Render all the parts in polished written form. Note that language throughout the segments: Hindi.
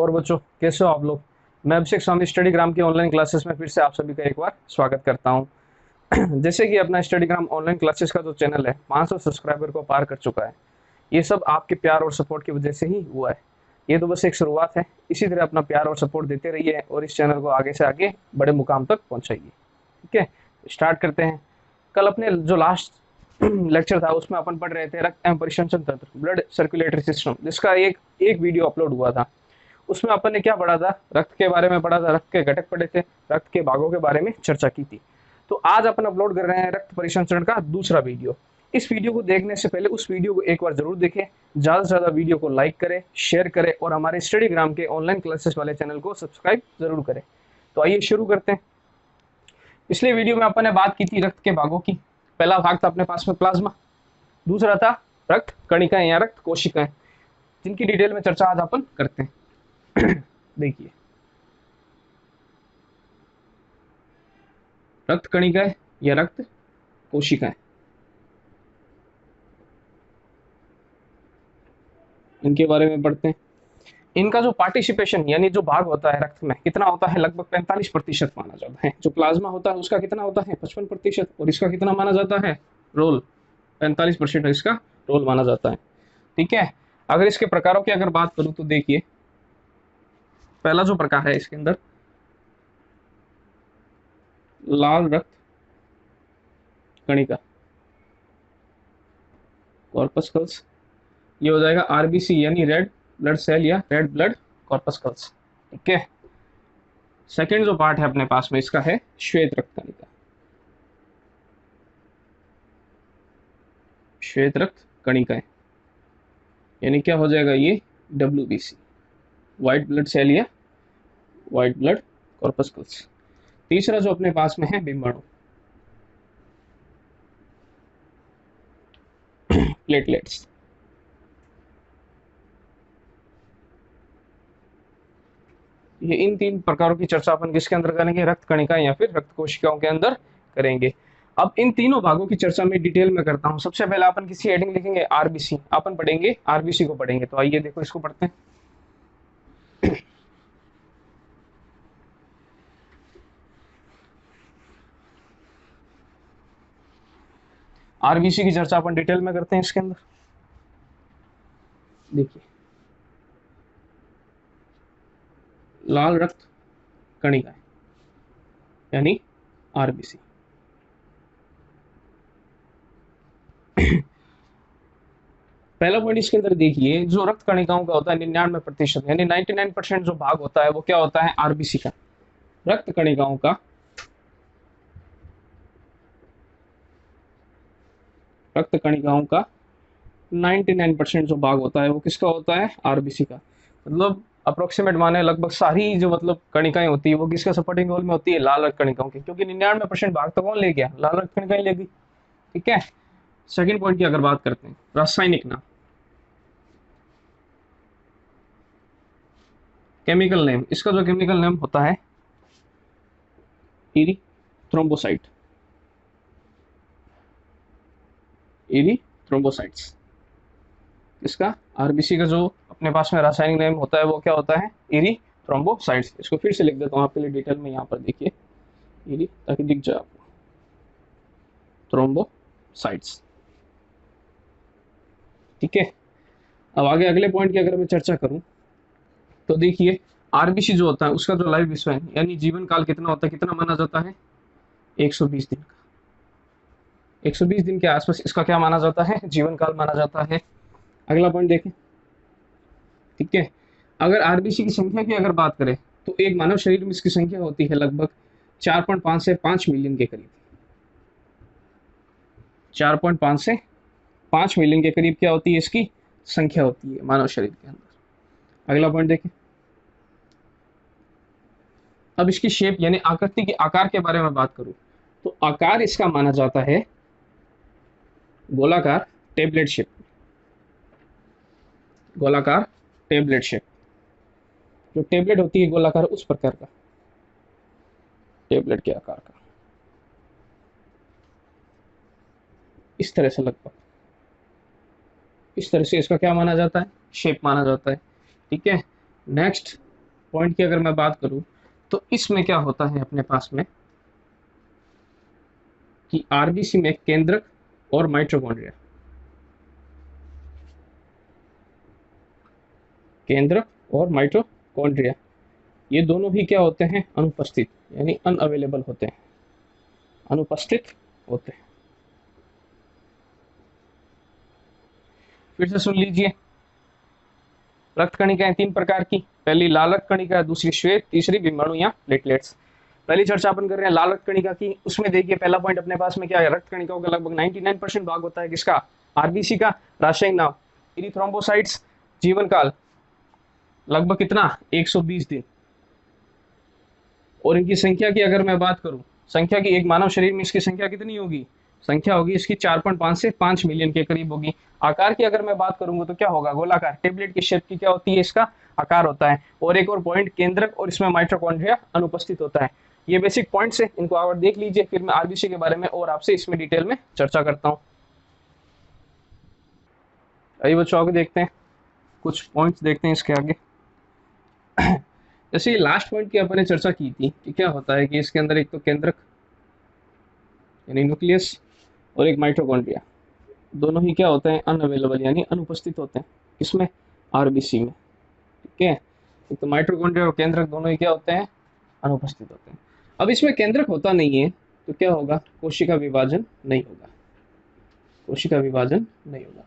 और बच्चों, कैसे हो आप लोग। मैं अभिषेक स्वामी स्टडीग्राम की ऑनलाइन क्लासेस में फिर से आप सभी का एक बार स्वागत करता हूं। जैसे कि अपना स्टडीग्राम ऑनलाइन क्लासेस का जो चैनल है 500 सब्सक्राइबर को पार कर चुका है। ये सब आपके प्यार और सपोर्ट की वजह से ही हुआ है। ये तो बस एक शुरुआत है। इसी तरह अपना प्यार और सपोर्ट देते रहिए और इस चैनल को आगे से आगे बड़े मुकाम तक पहुंचाइए। ठीक है, स्टार्ट करते हैं। कल अपने जो लास्ट लेक्चर था उसमें अपन पढ़ रहे थे रक्त एवं परिसंचरण तंत्र, ब्लड सर्कुलेटरी सिस्टम, जिसका एक एक वीडियो अपलोड हुआ था। उसमें अपन ने क्या पढ़ा था, रक्त के बारे में पढ़ा था, रक्त के घटक पढ़े थे, रक्त के भागों के बारे में चर्चा की थी। तो आज अपन अपलोड कर रहे हैं रक्त परिसंचरण का दूसरा वीडियो। इस वीडियो को देखने से पहले उस वीडियो को एक बार जरूर देखें, ज़्यादा से ज़्यादा वीडियो को लाइक करें, शेयर करें और हमारे स्टडीग्राम के ऑनलाइन क्लासेस वाले चैनल को सब्सक्राइब जरूर करें। तो आइए शुरू करते हैं। पिछले वीडियो में अपन ने बात की थी रक्त के भागों की। पहला भाग था अपने पास में प्लाज्मा, दूसरा था रक्त कणिकाएं या रक्त कोशिकाएं, जिनकी डिटेल में चर्चा आज अपन करते हैं। देखिए, रक्त कणिकाएं या रक्त कोशिकाएं, इनके बारे में पढ़ते हैं। इनका जो पार्टिसिपेशन यानी जो भाग होता है रक्त में कितना होता है, लगभग 45% माना जाता है। जो प्लाज्मा होता है उसका कितना होता है, 55%। और इसका कितना माना जाता है, रोल, 45% इसका रोल माना जाता है। ठीक है, अगर इसके प्रकारों की अगर बात करूं तो देखिए, पहला जो प्रकार है इसके अंदर लाल रक्त कणिका, कॉर्पस्कल्स, ये हो जाएगा आरबीसी यानी रेड ब्लड सेल या रेड ब्लड कॉर्पस्कल्स। ठीक है, सेकेंड जो पार्ट है अपने पास में इसका है श्वेत रक्त कणिका, श्वेत रक्त कणिकाएं, यानी क्या हो जाएगा ये, डब्ल्यूबीसी, व्हाइट ब्लड सेल या व्हाइट ब्लड कॉर्पस्कल्स। तीसरा जो अपने पास में है बिंबाणु, प्लेटलेट्स। ये इन तीन प्रकारों की चर्चा अपन किसके अंदर करेंगे, रक्त कणिकाएं या फिर रक्त कोशिकाओं के अंदर करेंगे। अब इन तीनों भागों की चर्चा में डिटेल में करता हूं। सबसे पहले अपन किसी हेडिंग लिखेंगे आरबीसी, अपन पढ़ेंगे आरबीसी को पढ़ेंगे। तो आइए देखो इसको पढ़ते हैं। आरबीसी की चर्चा अपन डिटेल में करते हैं इसके अंदर। देखिए, लाल रक्त कणिका यानी आरबीसी। पहला पॉइंट इसके अंदर देखिए, जो रक्त कणिकाओं का होता है 99% यानी 99% जो भाग होता है वो क्या होता है, आरबीसी का। रक्त कणिकाओं का रक्त कणिकाओं का 99% जो भाग होता है वो किसका होता है, आरबीसी का। मतलब अप्रोक्सीमेट माने लगभग सारी जो मतलब कणिकाएं होती है वो किसका सपोर्टिंग रोल में होती है, लाल रक्त कणिकाओं की, क्योंकि 99% भाग तो कौन ले गया, लाल रक्त कणिकाएं ले गई। ठीक है, सेकंड पॉइंट की अगर बात करते हैं, रासायनिक नाम, केमिकल नेम, इसका जो केमिकल नेम होता है इरीथ्रोम्बोसाइट, इरीथ्रोम्बोसाइट्स। इसका आरबीसी का जो अपने पास में रासायनिक नेम होता है वो क्या होता है, इरीथ्रोम्बोसाइट्स। इसको फिर से लिख देता हूँ आपके लिए डिटेल में, यहाँ पर देखिए इरी, ताकि दिख जाए आपको, थ्रोम्बोसाइट्स। ठीक है, अब आगे अगले पॉइंट की अगर मैं चर्चा करूं तो देखिए, आरबीसी जो होता है उसका जो लाइफ स्पैन यानी जीवन काल कितना होता है, कितना माना जाता है, 120 दिन का। 120 दिन के आसपास इसका क्या माना जाता है, जीवन काल माना जाता है। अगला पॉइंट देखें। ठीक है, अगर आरबीसी की संख्या की अगर बात करें तो एक मानव शरीर में इसकी संख्या होती है लगभग 4.5 से 5 मिलियन के करीब। 4.5 से 5 मिलियन के करीब क्या होती है, इसकी संख्या होती है मानव शरीर के अंदर। अगला पॉइंट देखें। अब इसकी शेप यानी आकृति के आकार के बारे में बात करूं तो आकार इसका माना जाता है गोलाकार टेबलेट शेप, गोलाकार टेबलेट शेप। जो टेबलेट होती है गोलाकार, उस प्रकार का टेबलेट के आकार का, इस तरह से, लगभग इस तरह से इसका क्या माना जाता है, शेप माना जाता है। ठीक है, नेक्स्ट पॉइंट की अगर मैं बात करूं तो इसमें क्या होता है अपने पास में कि आरबीसी में केंद्रक और माइटोकॉन्ड्रिया, केंद्रक और माइटोकॉन्ड्रिया ये दोनों ही क्या होते हैं, अनुपस्थित, यानी अनअवेलेबल होते हैं, अनुपस्थित होते हैं। फिर से सुन लीजिए, रक्त कणिकाएं तीन प्रकार की, पहली लाल रक्त कणिका, दूसरी श्वेत, तीसरी विषाणु या प्लेटलेट्स। पहली चर्चा अपन कर रहे हैं लाल रक्त कणिका की। उसमें देखिए पहला पॉइंट अपने पास में क्या है, रक्त कणिकाओं का लगभग 99% भाग होता है किसका, आरबीसी का। रासायनिक नाम इरिथ्रोम्बोसाइट्स, जीवन काल लगभग कितना, 120 दिन। और इनकी संख्या की अगर मैं बात करूं, संख्या की एक मानव शरीर में इसकी संख्या कितनी होगी, संख्या होगी इसकी 4.5 से 5 मिलियन के करीब होगी। आकार की अगर मैं बात करूंगा तो क्या होगा, गोलाकार, टेबलेट की शेप की क्या होती है, इसका आकार होता है। और एक और पॉइंट, केंद्रक और इसमें माइटोकॉन्ड्रिया अनुपस्थित होता है। ये बेसिक पॉइंट्स है, इनको आप देख लीजिए, फिर मैं आरबीसी के बारे में और आपसे इसमें डिटेल में चर्चा करता हूँ। आइए बच्चों आगे देखते हैं, कुछ पॉइंट्स देखते हैं इसके आगे। जैसे ये लास्ट पॉइंट की अपन ने चर्चा की थी कि क्या होता है कि इसके अंदर एक तो केंद्रक यानी न्यूक्लियस और एक माइटोकॉन्ड्रिया, दोनों ही क्या होते हैं, अनअवेलेबल यानी अनुपस्थित होते हैं, इसमें आरबीसी में। ठीक है, एक तो माइटोकॉन्ड्रिया और केंद्रक दोनों ही क्या होते हैं, अनुपस्थित होते हैं। अब इसमें केंद्रक होता नहीं है तो क्या होगा, कोशिका विभाजन नहीं होगा, कोशिका विभाजन नहीं होगा।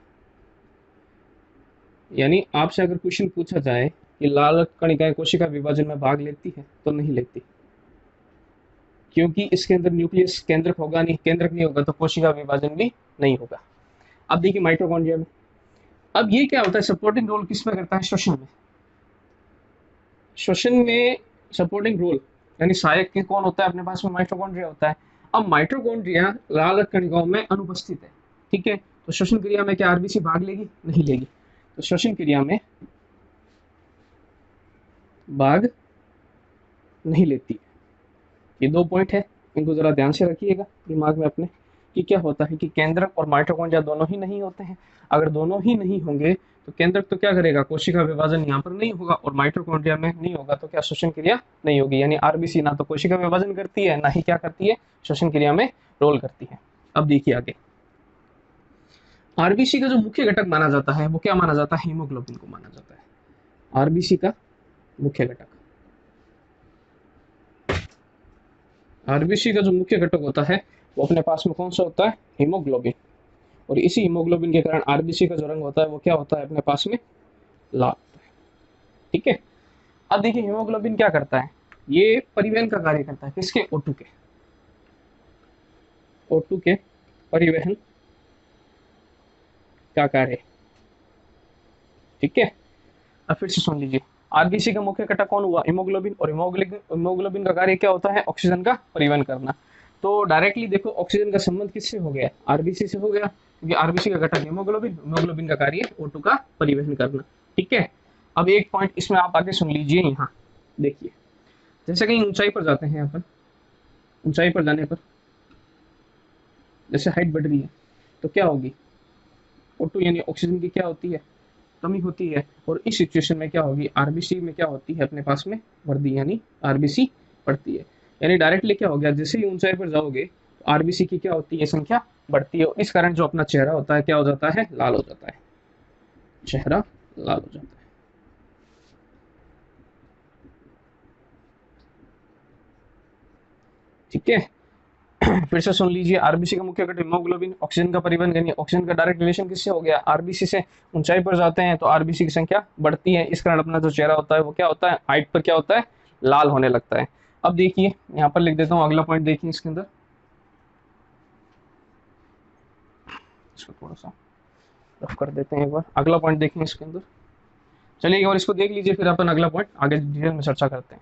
यानी आपसे अगर क्वेश्चन पूछा जाए कि लाल रक्त कणिकाएं कोशिका विभाजन में भाग लेती है, तो नहीं लेती, क्योंकि इसके अंदर न्यूक्लियस, केंद्रक होगा नहीं, केंद्रक नहीं होगा तो कोशिका विभाजन भी नहीं होगा। अब देखिए माइटोकॉन्ड्रिया में, अब ये क्या होता है, सपोर्टिंग रोल किस में करता है, श्वसन में। श्वसन में सपोर्टिंग रोल यानी सहायक के कौन होता है अपने पास में, माइटोकॉन्ड्रिया होता है। अब माइटोकॉन्ड्रिया लाल रक्त कणिकाओं में अनुपस्थित है, ठीक है, तो श्वसन क्रिया में क्या आरबीसी भाग लेगी, नहीं लेगी, तो श्वसन क्रिया में भाग नहीं लेती। ये दो पॉइंट है, इनको जरा ध्यान से रखिएगा दिमाग में अपने, कि क्या होता है कि केंद्रक और माइटोकॉन्ड्रिया दोनों ही नहीं होते हैं। अगर दोनों ही नहीं होंगे तो केंद्रक तो क्या करेगा, कोशिका विभाजन यहाँ पर नहीं होगा, और माइटोकॉन्ड्रिया में नहीं होगा तो क्या, श्वसन क्रिया नहीं होगी। यानी आरबीसी ना तो कोशिका विभाजन करती है, ना ही क्या करती है, श्वसन क्रिया में रोल करती है। अब देखिए आगे, आरबीसी का जो मुख्य घटक माना जाता है वो क्या माना जाता है, हीमोग्लोबिन को माना जाता है, आरबीसी का मुख्य घटक। आरबीसी का जो मुख्य घटक होता है वो अपने पास में कौन सा होता है, हीमोग्लोबिन। और इसी हीमोग्लोबिन के कारण आरबीसी का जो रंग होता है वो क्या होता है अपने पास में, लाल होता है। ठीक है, अब देखिए हीमोग्लोबिन क्या करता है, ये परिवहन का कार्य करता है, किसके, O2 के, O2 के परिवहन का कार्य। ठीक है, अब फिर से सुन लीजिए, आरबीसी का मुख्य घटक कौन हुआ, हीमोग्लोबिन, और हीमोग्लोबिन का कार्य क्या होता है, ऑक्सीजन का परिवहन करना। तो डायरेक्टली देखो ऑक्सीजन का संबंध किससे हो गया, आरबीसी से हो गया, क्योंकि आरबीसी का घटक हीमोग्लोबिन, हीमोग्लोबिन का कार्य O2 का परिवहन करना। ठीक है, अब एक पॉइंट इसमें आप आगे सुन लीजिए, यहाँ देखिए, जैसे कहीं ऊंचाई पर जाते हैं अपन, ऊंचाई पर जाने पर जैसे हाइट बढ़ रही है तो क्या होगी, O2 यानी ऑक्सीजन की क्या होती है, कमी होती है, और इस सिचुएशन में क्या होगी, आरबीसी में क्या होती है अपने पास में, वृद्धि, यानी आरबीसी बढ़ती है। यानी डायरेक्टली क्या हो गया, जैसे ही ऊंचाई पर जाओगे तो आरबीसी की क्या होती है, संख्या बढ़ती है, और इस कारण जो अपना चेहरा होता है क्या हो जाता है, लाल हो जाता है, चेहरा लाल हो जाता है। ठीक है, फिर से सुन लीजिए, आरबीसी का मुख्य घटक हीमोग्लोबिन, ऑक्सीजन का परिवहन, यानी ऑक्सीजन का डायरेक्ट रिलेशन किससे हो गया, आरबीसी से। ऊंचाई पर जाते हैं तो आरबीसी की संख्या बढ़ती है, इस कारण अपना जो चेहरा होता है वो क्या होता है, हाइट पर क्या होता है, लाल होने लगता है। अब देखिए यहाँ पर लिख देता हूँ अगला पॉइंट, देखिए इसके अंदर, इसको थोड़ा सा रफ कर देते हैं एक बार, अगला पॉइंट देखिए इसके अंदर, चलिए और इसको देख लीजिए, फिर अपन अगला पॉइंट आगे डिटेल में चर्चा करते हैं।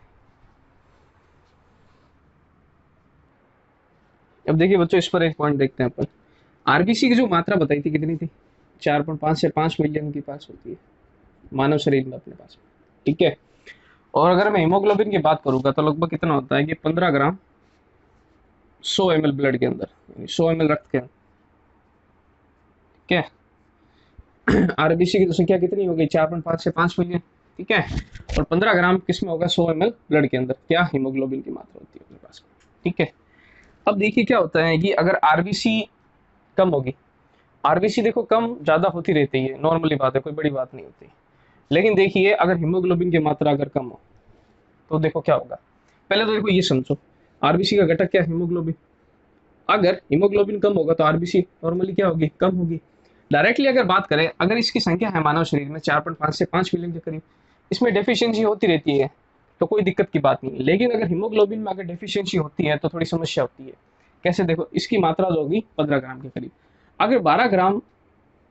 अब देखिए बच्चों, इस पर एक पॉइंट देखते हैं अपन, आरबीसी की जो मात्रा बताई थी कितनी थी, 4.5 से 5 मिलियन के पास होती है मानव शरीर में अपने पास में। ठीक है, और अगर मैं हीमोग्लोबिन की बात करूंगा तो लगभग कितना होता है कि 15 ग्राम 100 ml ब्लड के अंदर, 100 ml रक्त के अंदर। ठीक है, आरबीसी की तो संख्या कितनी हो गई, 4.5 से 5 मिलियन, ठीक है। और 15 ग्राम किस में होगा, 100 ml ब्लड के अंदर क्या हीमोग्लोबिन की मात्रा होती है अपने पास में, ठीक है। अब देखिए क्या होता है कि अगर आरबीसी कम होगी, आरबीसी देखो कम ज़्यादा होती रहती है, नॉर्मली बात है, कोई बड़ी बात नहीं होती। लेकिन देखिए अगर हीमोग्लोबिन की मात्रा अगर कम हो तो देखो क्या होगा। पहले तो देखो ये समझो, आरबीसी का घटक क्या है, हीमोग्लोबिन। अगर हीमोग्लोबिन कम होगा तो आरबीसी नॉर्मली क्या होगी, कम होगी। डायरेक्टली अगर बात करें, अगर इसकी संख्या है मानव शरीर में 4.5 से 5 मिलियन के करीब, इसमें डेफिशिएंसी होती रहती है तो कोई दिक्कत की बात नहीं है। लेकिन अगर हीमोग्लोबिन में अगर डेफिशिएंसी होती है तो थोड़ी समस्या होती है। कैसे, देखो इसकी मात्रा जो होगी 15 ग्राम के करीब, अगर 12 ग्राम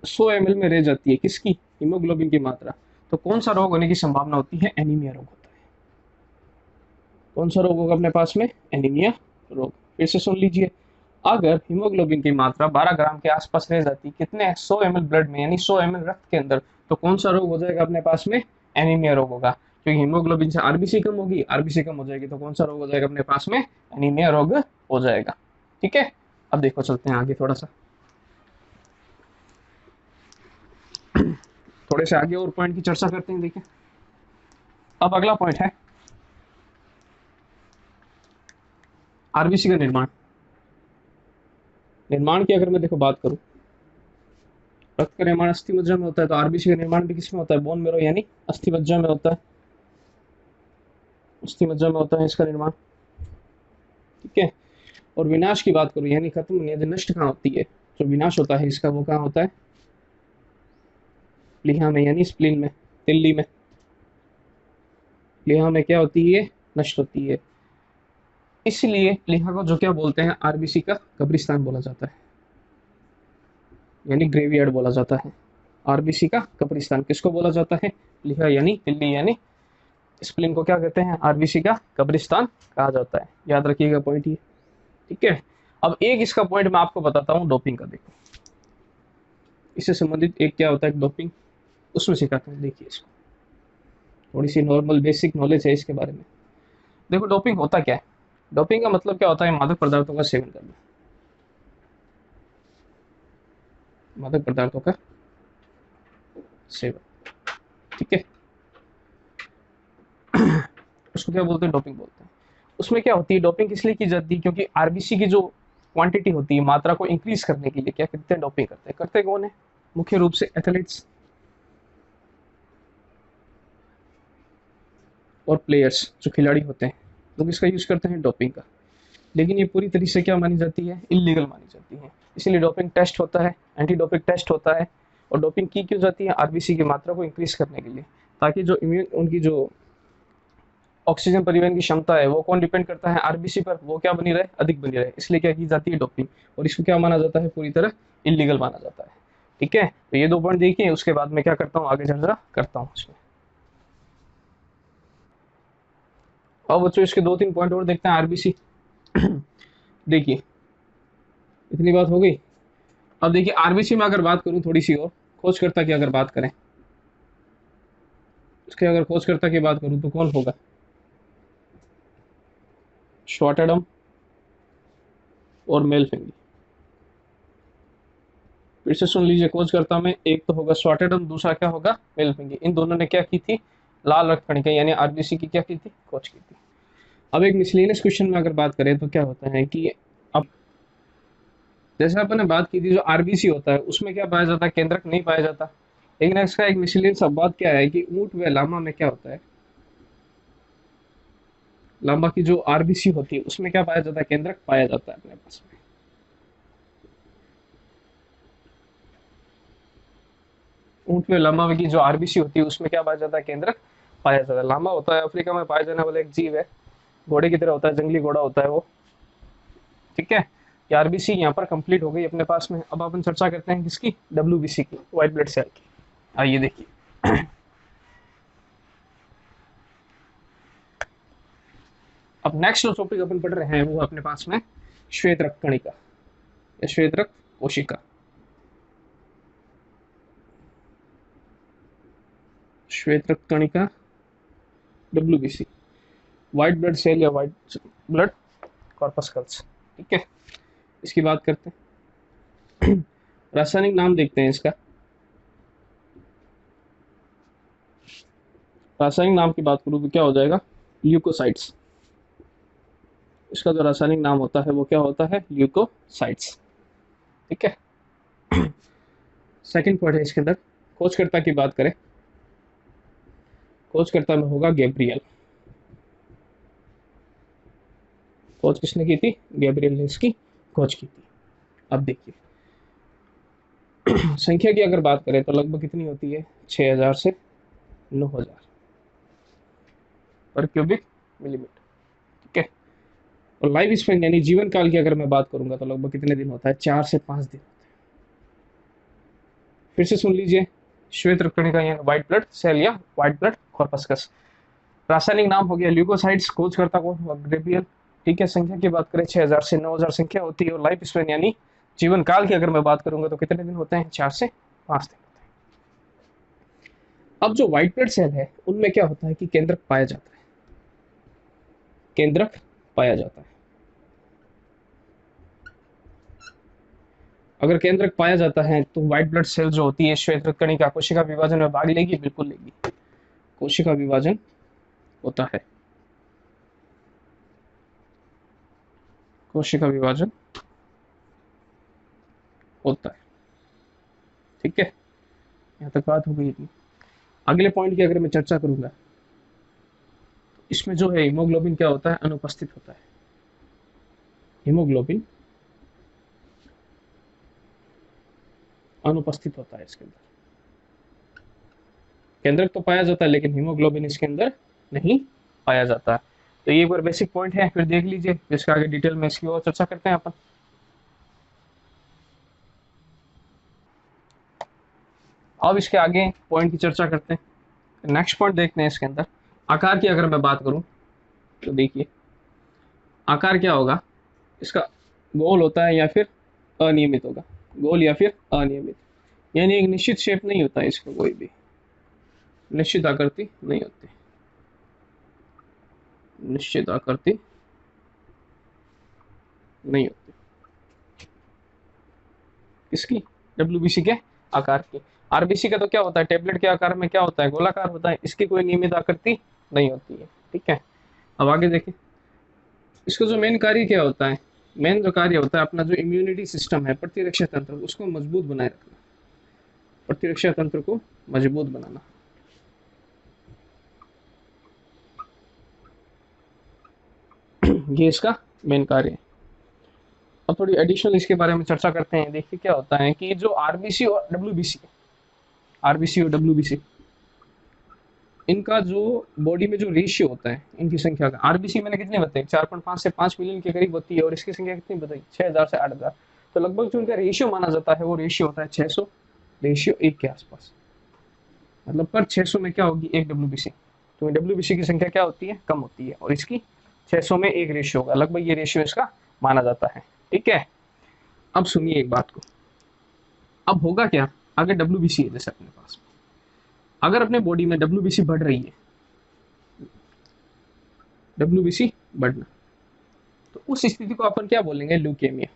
100 ml में रह जाती है किसकी, हीमोग्लोबिन की मात्रा, तो कौन सा रोग होने की संभावना होती है, एनीमिया रोग होता है। कौन सा रोग होगा अपने पास में, एनीमिया रोग। फिर से सुन लीजिए, अगर हीमोग्लोबिन की मात्रा 12 ग्राम के आसपास रह जाती, कितने, 100 ml ब्लड में, यानी 100 ml रक्त के अंदर, तो कौन सा रोग हो जाएगा अपने पास में, एनीमिया रोग होगा। क्योंकि हीमोग्लोबिन से आरबीसी कम होगी, आरबीसी कम हो जाएगी तो कौन सा रोग हो जाएगा अपने पास में, एनीमिया रोग हो जाएगा, ठीक है। अब देखो चलते हैं आगे थोड़ा सा, थोड़े से आगे और पॉइंट की चर्चा करते हैं। देखिए अब अगला पॉइंट है आरबीसी का निर्माण। निर्माण की अगर मैं देखो बात करूं, रक्त का निर्माण अस्थि मज्जा में होता है, तो आरबीसी का निर्माण भी किसमें होता है, बोन मेरो यानी अस्थि मज्जा में होता है, अस्थि मज्जा में होता है इसका निर्माण, ठीक है। और विनाश की बात करूं, यानी खत्म यानी नष्ट कहाँ होती है, जो विनाश होता है इसका वो कहाँ होता है, प्लीहा में यानी स्प्लीन में, तिल्ली में। प्लीहा में क्या होती है, नष्ट होती है। इसलिए प्लीहा को जो क्या बोलते हैं, आरबीसी का कब्रिस्तान बोला जाता है, यानी ग्रेवयार्ड बोला जाता है। आरबीसी का कब्रिस्तान किसको बोला जाता है, प्लीहा यानी तिल्ली यानी स्प्लीन को क्या कहते हैं, आरबीसी का कब्रिस्तान कहा जाता है। याद रखिएगा पॉइंट ये, ठीक है। अब एक इसका पॉइंट मैं आपको बताता हूँ डोपिंग का। देखो इससे संबंधित एक क्या होता है डोपिंग, उसमें सिखाते हैं। देखिए इसको, थोड़ी सी नॉर्मल बेसिक नॉलेज है इसके बारे में। देखो डोपिंग होता क्या है, डोपिंग का मतलब क्या होता है, मादक पदार्थों का सेवन करना, मादक पदार्थों का सेवन, ठीक है। उसको क्या बोलते हैं, डोपिंग बोलते हैं। उसमें क्या होती है, डोपिंग इसलिए की जाती है क्योंकि आरबीसी की जो क्वांटिटी होती है, मात्रा को इंक्रीज करने के लिए क्या करते हैं, डोपिंग करते हैं। करते कौन है, मुख्य रूप से एथलीट्स और प्लेयर्स, जो खिलाड़ी होते हैं, लोग इसका यूज करते हैं डोपिंग का। लेकिन ये पूरी तरीके से क्या मानी जाती है, इलीगल मानी जाती है। इसीलिए डोपिंग टेस्ट होता है, एंटी डोपिंग टेस्ट होता है। और डोपिंग की क्यों जाती है, आरबीसी की मात्रा को इंक्रीज करने के लिए, ताकि जो इम्यून उनकी जो ऑक्सीजन परिवहन की क्षमता है वो कौन डिपेंड करता है, आरबीसी पर, वो क्या बनी रहे, अधिक बनी रहे। इसलिए क्या की जाती है, डोपिंग। और इसको क्या माना जाता है, पूरी तरह इलीगल माना जाता है, ठीक है। तो ये दो पॉइंट देखिए, उसके बाद मैं क्या करता हूँ, आगे चर्चा करता हूँ इसमें। अब बच्चों इसके दो तीन पॉइंट और देखते हैं आरबीसी। देखिए इतनी बात हो गई। अब देखिए आरबीसी में अगर बात करूं थोड़ी सी और, खोजकर्ता की अगर बात करें, इसके अगर खोजकर्ता की बात करूं तो कौन होगा, शॉर्टेडम और मेलफिंगी। फिर से सुन लीजिए, खोजकर्ता में एक तो होगा शॉर्टेडम, दूसरा क्या होगा, मेलफिंगी। इन दोनों ने क्या की थी, लाल रक्त कणिका यानी आरबीसी की क्या की थी, खोज की थी। अब एक मिसलेनियस क्वेश्चन में अगर बात करें तो क्या होता है कि अब जैसे अपन ने बात की थी, जो आरबीसी होता है उसमें क्या पाया जाता है, केंद्रक नहीं पाया जाता। लेकिन इसका एक मिसलेनियस बात क्या है कि ऊंट व लामा में क्या होता है, लामा की जो आरबीसी होती है उसमें क्या पाया जाता है, केंद्रक पाया जाता है अपने पास में। ऊंट में लामा की जो आरबीसी होती है उसमें क्या पाया जाता है, केंद्रक पाया जाता है। लामा होता है अफ्रीका में पाया जाने वाला एक जीव है, घोड़े की तरह होता है, जंगली घोड़ा होता है वो, ठीक है। ये आरबीसी यहाँ पर कंप्लीट हो गई अपने पास में। अब अपन चर्चा करते हैं किसकी, डब्ल्यूबीसी की, व्हाइट ब्लड सेल की। आइए देखिए, अब नेक्स्ट जो टॉपिक अपन पढ़ रहे हैं वो अपने पास में श्वेत रक्त कणिका या श्वेत रक्त कोशिका। श्वेत रक्त कणिका, डब्ल्यूबीसी, व्हाइट ब्लड सेल या व्हाइट ब्लड कॉर्पस्कल्स, ठीक है। इसकी बात करते हैं, रासायनिक नाम देखते हैं इसका। रासायनिक नाम की बात करूँ तो क्या हो जाएगा, ल्यूकोसाइट्स। इसका जो रासायनिक नाम होता है वो क्या होता है, ल्यूकोसाइट्स। ठीक है। सेकंड पॉइंट है इसके अंदर, खोजकर्ता की बात करें, खोजकर्ता में होगा गैब्रियल। खोज किसने की थी, गैब्रियल ने इसकी खोज की थी। अब देखिए संख्या की अगर बात करें तो लगभग कितनी होती है, 6000 से 9000 पर क्यूबिक मिलीमीटर। ठीक है। और लाइफ स्पेन यानी जीवन काल की अगर मैं बात करूंगा तो लगभग कितने दिन होता है, 4 से 5 दिन। फिर से सुन लीजिए, श्वेत रक्तकणिका यानी व्हाइट ब्लड सेल या व्हाइट ब्लड कॉर्पस्कस। रासायनिक नाम हो गया ल्यूकोसाइट्स, खोजकर्ता को गैब्रियल। ठीक है। संख्या की बात करें 6000 से 9000 संख्या होती है। और लाइफ स्पेन यानी जीवन काल की अगर मैं बात करूंगा तो कितने दिन होते हैं, 4 से 5 दिन होते हैं। अब जो व्हाइट ब्लड सेल है उनमें क्या होता है कि केंद्रक पाया जाता है, केंद्रक पाया जाता है। अगर केंद्रक पाया जाता है तो व्हाइट ब्लड सेल जो होती है श्वेत रक्तकणिका कोशिका विभाजन में भाग लेगी, बिल्कुल लेगी। कोशिका विभाजन होता है, कोशिका विभाजन होता है। ठीक है। यहाँ तक बात हो गई इतनी। अगले पॉइंट की अगर मैं चर्चा करूंगा तो इसमें जो है हीमोग्लोबिन क्या होता है, अनुपस्थित होता है। हीमोग्लोबिन अनुपस्थित होता है इसके अंदर। केंद्रक तो पाया जाता है लेकिन हीमोग्लोबिन इसके अंदर नहीं पाया जाता। तो ये एक बार बेसिक पॉइंट है, फिर देख लीजिए, जिसका आगे डिटेल में इसकी और चर्चा करते हैं अपन। अब इसके आगे पॉइंट की चर्चा करते हैं। नेक्स्ट पॉइंट देखते हैं इसके अंदर, आकार की अगर मैं बात करूं तो देखिए आकार क्या होगा, इसका गोल होता है या फिर अनियमित होगा, गोल या फिर अनियमित, यानी एक निश्चित शेप नहीं होता है इसका, कोई भी निश्चित आकृति नहीं होती, निश्चित आकृति नहीं होती इसकी, डब्ल्यूबीसी के आकार की। आरबीसी का तो क्या होता है, टेबलेट के आकार में क्या होता है, गोलाकार होता है, इसकी कोई नियमित आकृति नहीं होती है। ठीक है। अब आगे देखें, इसका जो मेन कार्य क्या होता है, मेन जो कार्य होता है अपना जो इम्यूनिटी सिस्टम है, प्रतिरक्षा तंत्र, उसको मजबूत बनाए रखना, प्रतिरक्षा तंत्र को मजबूत बनाना। ये इसका मेन कार्य है। अब थोड़ी एडिशनल इसके बारे में चर्चा करते हैं। देखिए क्या होता है कि जो आरबीसी और डब्ल्यूबीसी, आरबीसी और डब्ल्यूबीसी, इनका जो बॉडी में जो रेशियो होता है इनकी संख्या का, आरबीसी मैंने कितने बताए, 4.5 से 5 मिलियन के करीब होती है, और इसकी संख्या कितनी बताई, 6000 से 8000। तो लगभग जो इनका रेशियो माना जाता है वो रेशियो होता है 600 रेशियो 1 के आसपास। मतलब पर 600 में क्या होगी, एक डब्ल्यूबीसी। तो डब्ल्यूबीसी की संख्या क्या होती है, कम होती है, और इसकी 600 में एक रेशियो होगा, लगभग ये रेशियो इसका माना जाता है। ठीक है। अब सुनिए एक बात को, अब होगा क्या, अगर डब्ल्यूबीसी है जैसे अपने पास, अगर अपने बॉडी में डब्ल्यूबीसी बढ़ रही है, डब्ल्यूबीसी बढ़ना, तो उस स्थिति को अपन क्या बोलेंगे, ल्यूकेमिया।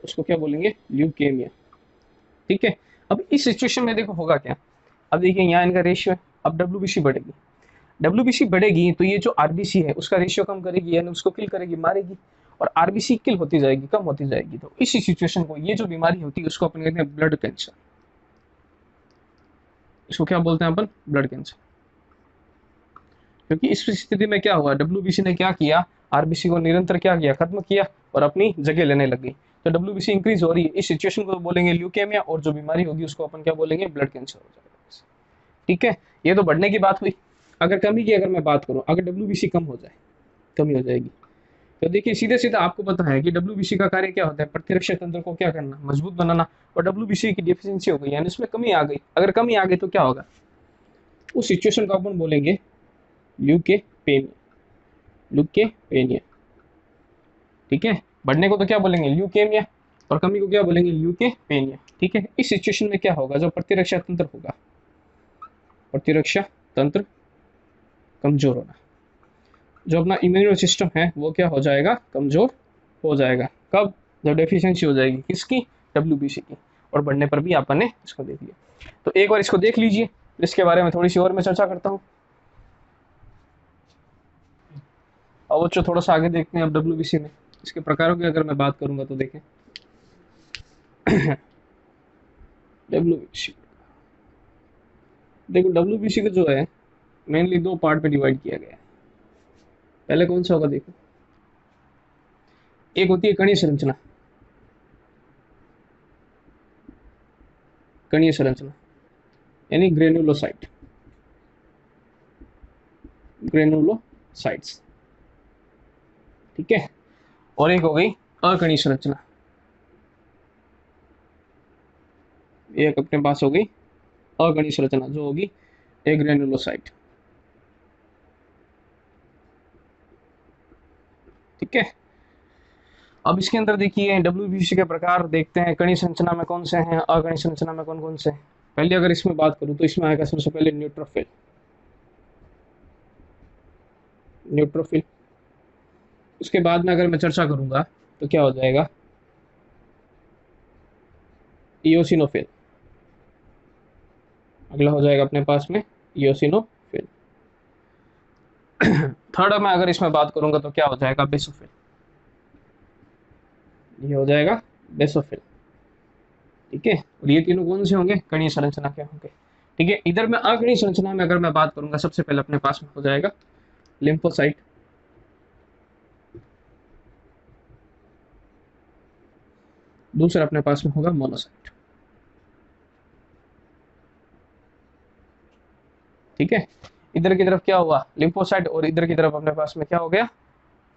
उसको क्या बोलेंगे, ल्यूकेमिया। ठीक है। अब इस सिचुएशन में देखो होगा क्या, अब देखिए यहाँ इनका रेशियो है, अब डब्ल्यूबीसी बढ़ेगी, डब्ल्यूबीसी बढ़ेगी तो ये जो आरबीसी है उसका रेशियो कम करेगी, यानी उसको किल करेगी, मारेगी, और आरबीसी किल होती जाएगी, कम होती जाएगी। तो इसी सिचुएशन को, ये जो बीमारी होती है उसको अपन कहते हैं ब्लड कैंसर। इसको क्या बोलते हैं अपन, ब्लड कैंसर। क्योंकि इस स्थिति में क्या हुआ, डब्ल्यूबीसी ने क्या किया, आरबीसी को निरंतर क्या किया, खत्म किया, और अपनी जगह लेने लग गई। तो डब्ल्यूबीसी इंक्रीज हो रही है, इस सिचुएशन को बोलेंगे ल्यूकेमिया, और जो बीमारी होगी उसको अपन क्या बोलेंगे, ब्लड कैंसर हो जाएगा। ठीक है। ये तो बढ़ने की बात हुई। अगर कमी की अगर मैं बात करूं, अगर डब्ल्यूबीसी कम हो जाए, कमी हो जाएगी, तो देखिए सीधे सीधा आपको पता है कि डब्ल्यूबीसी का कार्य क्या होता है, प्रतिरक्षा तंत्र को क्या करना, मजबूत बनाना। और डब्ल्यूबीसी की डिफिशियंसी हो गई, यानी उसमें कमी आ गई। अगर कमी आ गई तो क्या होगा, उस सिचुएशन को अपन बोलेंगे ल्यूकेपेनिया, ल्यूकेपेनिया। ठीक है। बढ़ने को तो क्या बोलेंगे, ल्यूकेमिया, और कमी को क्या बोलेंगे, ल्यूकेपेनिया। ठीक है। इस सिचुएशन में क्या होगा, जो प्रतिरक्षा तंत्र होगा, प्रतिरक्षा तंत्र कमजोर होना, जो अपना इम्यूनो सिस्टम है वो क्या हो जाएगा, कमजोर हो जाएगा। कब, जब डेफिशिएंसी हो जाएगी किसकी, डब्ल्यूबीसी की। और बढ़ने पर भी आपने इसको देख लिया। तो एक बार इसको देख लीजिए, इसके बारे में थोड़ी सी और मैं चर्चा करता हूँ। और बच्चों थोड़ा सा आगे देखते हैं अब डब्ल्यूबीसी में इसके प्रकारों की अगर मैं बात करूंगा तो देखें डब्ल्यूबीसी, देखो डब्ल्यूबीसी को जो है मेनली दो पार्ट में डिवाइड किया गया है। पहले कौन सा होगा देखो, एक होती है कणीय संरचना, कणीय संरचना यानी ग्रेनुलोसाइट, ग्रेनुलोसाइट्स, ठीक है। और एक हो गई अकणीय संरचना, एक अपने पास हो गई अकणीय संरचना जो होगी एक ग्रेनुलोसाइट, ठीक है। अब इसके अंदर देखिए डब्ल्यूबीसी के प्रकार देखते हैं, कणीय संरचना में कौन से हैं, अकणीय संरचना में कौन कौन से हैं। पहले अगर इसमें बात करूं तो इसमें आएगा सबसे पहले न्यूट्रोफिल, न्यूट्रोफिल। उसके बाद में अगर मैं चर्चा करूंगा तो क्या हो जाएगा, इओसिनोफिल, अगला हो जाएगा अपने पास में इओसिनोफिल। थर्ड में अगर इसमें बात करूंगा तो क्या हो जाएगा, बेसोफिल, ये हो जाएगा बेसोफिल, ठीक है। और ये तीनों कौन से होंगे, कणीय संरचना के होंगे, ठीक है। इधर में अकणीय संरचना में अगर मैं बात करूंगा सबसे पहले अपने पास में हो जाएगा लिम्फोसाइट, दूसरा अपने पास में होगा मोनोसाइट, ठीक है। इधर की तरफ क्या हुआ लिम्फोसाइट और इधर की तरफ अपने पास में क्या हो गया,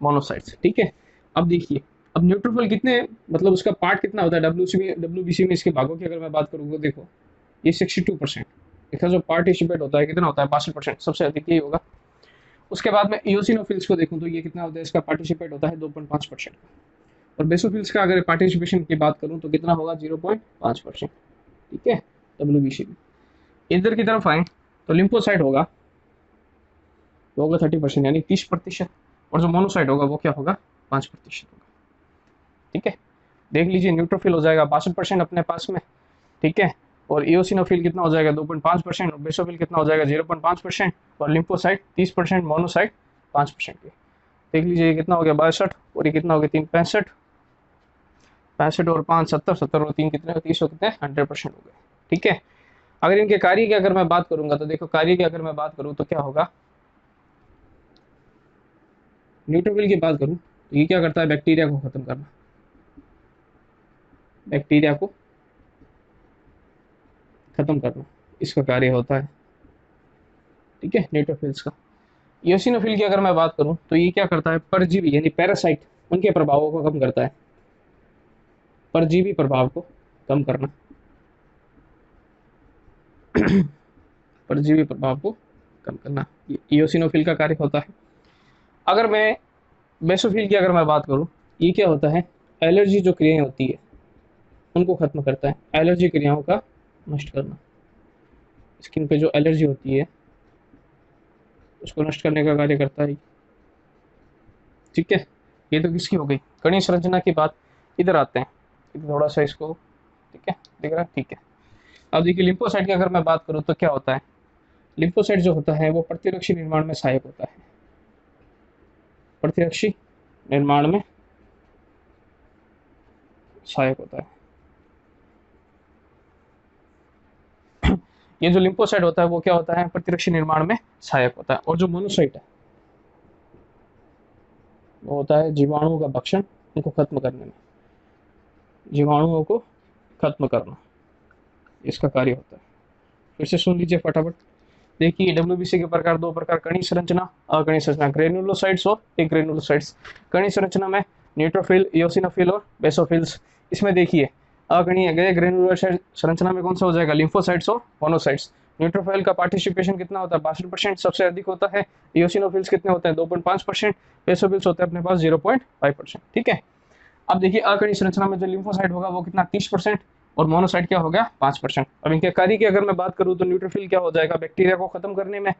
मोनोसाइट्स, ठीक है। अब देखिए अब न्यूट्रोफिल कितने, मतलब उसका पार्ट कितना होता है डब्ल्यूबीसी में इसके भागों की अगर मैं बात करूंगा, देखो ये 62%, इसका जो पार्टिसिपेट होता है कितना होता है 62%, सबसे अधिक यही होगा। उसके बाद में इओसिनोफिल्स को देखूं तो ये कितना होता है, इसका पार्टिसिपेट होता है 2.5%, और बेसोफिल्स का अगर पार्टिसिपेशन की बात करूं तो कितना होगा 0.5%, ठीक है डब्ल्यूबीसी में। इधर की तरफ आए तो लिम्फोसाइट होगा, वो होगा 30% यानी 30%, और जो मोनोसाइट होगा वो क्या होगा 5% होगा, ठीक है। देख लीजिए न्यूट्रोफिल हो जाएगा 62% अपने पास में, ठीक है। और इओसिनोफिल कितना हो जाएगा 2.5%, और बेसोफिल कितना हो जाएगा 0.5%, और लिम्फोसाइट 30%, मोनोसाइट 5%। देख लीजिए ये कितना हो गया 62, और ये कितना हो गया 3 65, 65 और 5 70, 70 और 3 कितने 30 कितने 100% हो गए, ठीक है। अगर इनके कार्य की अगर मैं बात करूंगा तो देखो कार्य की अगर मैं बात करूं तो क्या होगा, न्यूट्रोफिल की बात करूं तो ये क्या करता है, बैक्टीरिया को खत्म करना, बैक्टीरिया को खत्म करना इसका कार्य होता है, ठीक है न्यूट्रोफिल्स का। इओसिनोफिल की अगर मैं बात करूं तो ये क्या करता है, परजीवी यानी पैरासाइट उनके प्रभावों को कम करता है, परजीवी प्रभाव को कम करना, परजीवी प्रभाव को कम करना इओसिनोफिल का कार्य होता है। अगर मैं बेसोफिल की अगर मैं बात करूं, ये क्या होता है, एलर्जी जो क्रियाएं होती है उनको खत्म करता है, एलर्जी क्रियाओं का नष्ट करना, स्किन पे जो एलर्जी होती है उसको नष्ट करने का कार्य करता है, ठीक है। ये तो किसकी हो गई कणीय संरचना की बात। इधर आते हैं, इधर थोड़ा सा इसको, ठीक है दिख रहा है, ठीक है। अब देखिए लिम्फोसाइट की अगर मैं बात करूं तो क्या होता है, लिम्फोसाइट जो होता है वो प्रतिरक्षी निर्माण में सहायक होता है, प्रतिरक्षी निर्माण में सहायक होता है। ये जो लिम्फोसाइट होता है वो क्या होता है, प्रतिरक्षी निर्माण में सहायक होता है। और जो मोनोसाइट है वो होता है जीवाणुओं का भक्षण, उनको खत्म करने में, जीवाणुओं को खत्म करना इसका कार्य होता है। फिर से सुन लीजिए फटाफट, देखिए डब्ल्यूबीसी के प्रकार दो प्रकार, कणीय संरचना अकणीय संरचना, ग्रेनुलोसाइट्स और एग्रेनुलोसाइट्स। कणीय संरचना में न्यूट्रोफिल, इओसिनोफिल और बेसोफिल्स। इसमें देखिए अकणीय ग्रेनुलोसाइट संरचना में कौन सा हो जाएगा, लिम्फोसाइट्स और मोनोसाइट्स। न्यूट्रोफिल का पार्टिसिपेशन कितना होता है 62%, सबसे अधिक होता है। इओसिनोफिल्स कितने होते हैं 2.5%, बेसोफिल्स होते हैं अपने पास 0.5%, ठीक है। अब देखिए अकणीय संरचना में जो लिम्फोसाइट होगा वो कितना 30%, और मोनोसाइट क्या हो गया 5%। अब इनके कार्य की अगर मैं बात करूं तो न्यूट्रोफिल क्या हो जाएगा, बैक्टीरिया को खत्म करने में,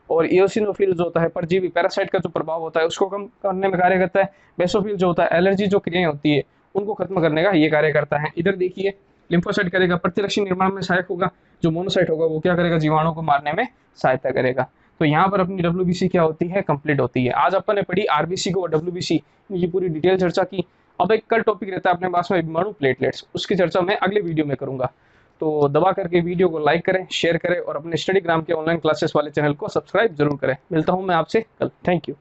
और इओसिनोफिल जो होता है परजीवी पैरासाइट का जो प्रभाव होता है उसको कम करने में कार्य करता है। बेसोफिल जो होता है एलर्जी जो क्रियाएं होती है उनको खत्म करने का ये कार्य करता है। इधर देखिए लिम्फोसाइट करेगा प्रतिरक्षी निर्माण में सहायक होगा, जो मोनोसाइट होगा वो क्या करेगा, जीवाणु को मारने में सहायता करेगा। तो यहाँ पर अपनी डब्ल्यूबीसी क्या होती है, कंप्लीट होती है। आज अपन ने पढ़ी आरबीसी को और डब्ल्यूबीसी की पूरी डिटेल चर्चा की। अब एक कल टॉपिक रहता है अपने पास में विषाणु प्लेटलेट्स, उसकी चर्चा मैं अगले वीडियो में करूंगा। तो दबा करके वीडियो को लाइक करें, शेयर करें और अपने स्टडीग्राम के ऑनलाइन क्लासेस वाले चैनल को सब्सक्राइब जरूर करें। मिलता हूं मैं आपसे कल। Thank you.